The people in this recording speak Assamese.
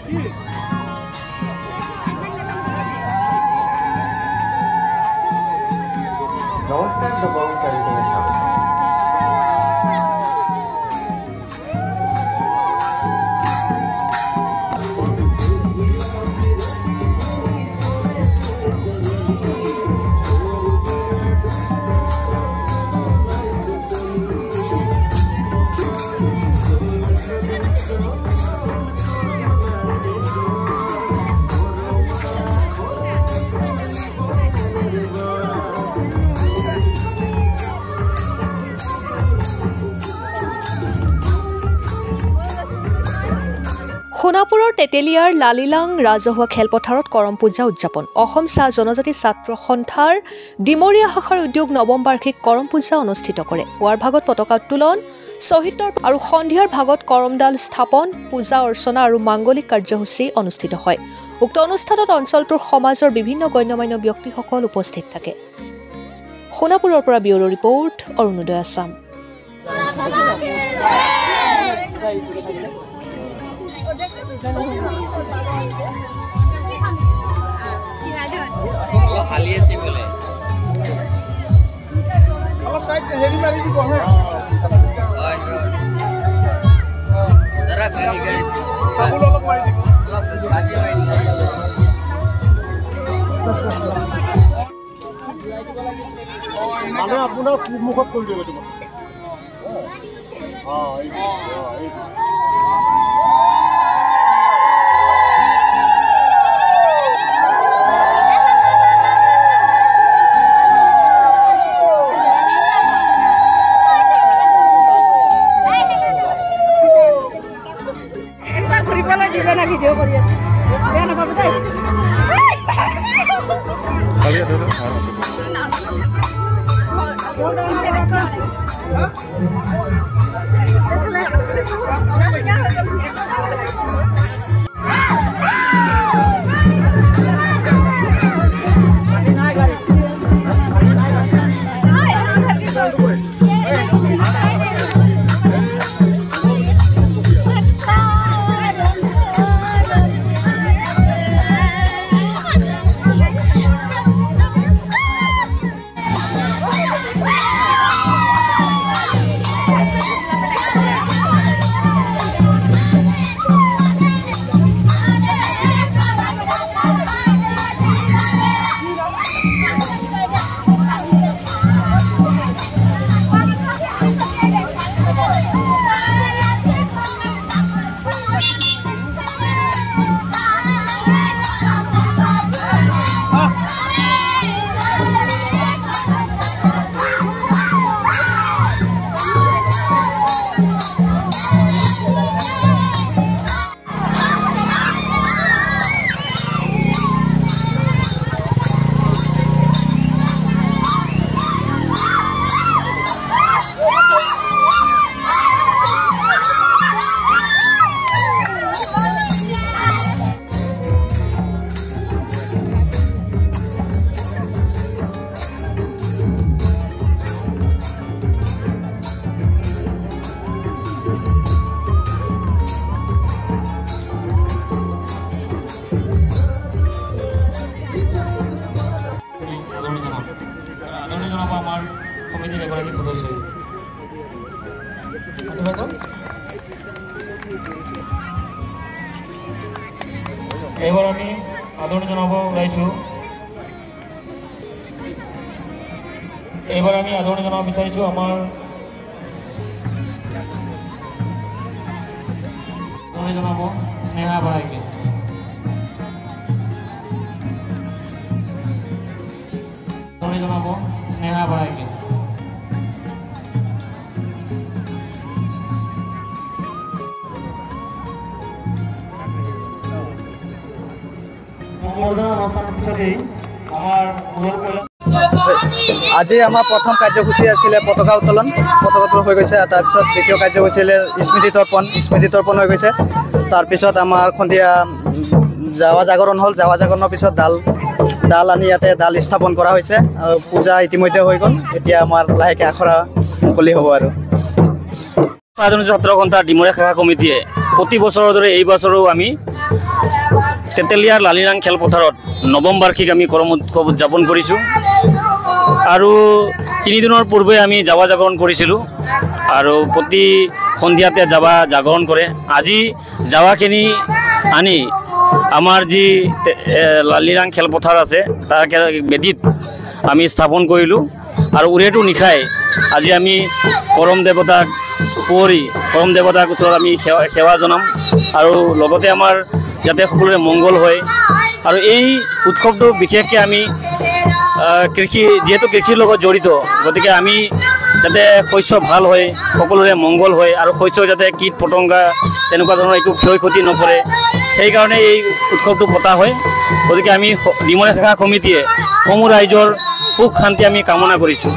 নমস্কাৰ দৰ্শক চাৰিজনে স্বাগতম। সোণাপুৰৰ তেতেলিয়াৰ লালিলাং ৰাজহুৱা খেলপথাৰত কৰম পূজা উদযাপন। অসম চাহ জনজাতি ছাত্ৰ সন্থাৰ ডিমৰীয়া শাখাৰ উদ্যোগ নৱম বাৰ্ষিক কৰম পূজা অনুষ্ঠিত কৰে। পুৱাৰ ভাগত পতাকা উত্তোলন, শ্বহীদৰ আৰু সন্ধিয়াৰ ভাগত কৰমডাল স্থাপন, পূজা অৰ্চনা আৰু মাংগলিক কাৰ্যসূচী অনুষ্ঠিত হয়। উক্ত অনুষ্ঠানত অঞ্চলটোৰ সমাজৰ বিভিন্ন গণ্যমান্য ব্যক্তিসকল উপস্থিত থাকে। সোণাপুৰৰ পৰা ব্যুৰো ৰিপৰ্ট, অৰুণোদয় আছাম। মানে আপোনাৰ মুখত কৰি দিব তোমাক। এবাৰ আমি আদৰণীয় জানাবো ওলাইছো। এবাৰ আমি আদৰণীয় জানাব বিচাৰিছো আমাৰ আদৰণীয় জানাব স্নেহা বাইকে। আদৰণীয় জানাব স্নেহা বাইকে। আজি আমাৰ প্ৰথম কাৰ্যসূচী আছিলে পতাকা উত্তোলন হৈ গৈছে। তাৰপিছত দ্বিতীয় কাৰ্যসূচী স্মৃতি তৰ্পণ হৈ গৈছে। তাৰপিছত আমাৰ সন্ধিয়া জাৱা জাগৰণ হ'ল। জাৱা জাগৰণৰ পিছত ডাল আনি ইয়াতে ডাল স্থাপন কৰা হৈছে আৰু পূজা ইতিমধ্যে হৈ গ'ল। এতিয়া আমাৰ লাহেকৈ আখৰা মুকলি হ'ব আৰু ছাত্ৰ সন্থাৰ ডিমৰীয়া শাখা কমিটিয়ে প্ৰতি বছৰৰ দৰে এই বছৰো আমি তেতেলিয়াৰ লালিৰাং খেলপথাৰত নৱম বাৰ্ষিক আমি কৰম উৎসৱ উদযাপন কৰিছোঁ আৰু 3 দিনৰ পূৰ্বে আমি যাৱা জাগৰণ কৰিছিলোঁ আৰু প্ৰতি সন্ধিয়াতে যাৱা জাগৰণ কৰে আজি যাৱাখিনি আনি আমাৰ যি লালিৰাং খেলপথাৰ আছে তাৰ বেদীত আমি স্থাপন কৰিলোঁ আৰু উৰেটো নিশাই আজি আমি কৰম দেৱতাক পুৱৰি কৰম দেৱতাক ওচৰত আমি সেৱা জনাম আৰু লগতে আমাৰ যাতে সকলোৰে মংগল হয় আৰু এই উৎসৱটো বিশেষকৈ আমি কৃষি যিহেতু কৃষিৰ লগত জড়িত গতিকে আমি যাতে শস্য ভাল হয় সকলোৰে মংগল হয় আৰু শস্য যাতে কীট পতংগা তেনেকুৱা ধৰণৰ একো ক্ষয় ক্ষতি নকৰে সেইকাৰণে এই উৎসৱটো পতা হয় গতিকে আমি ডিমৰীয়া শাখা সমিতিয়ে সমূহ ৰাইজৰ সুখ শান্তি আমি কামনা কৰিছোঁ।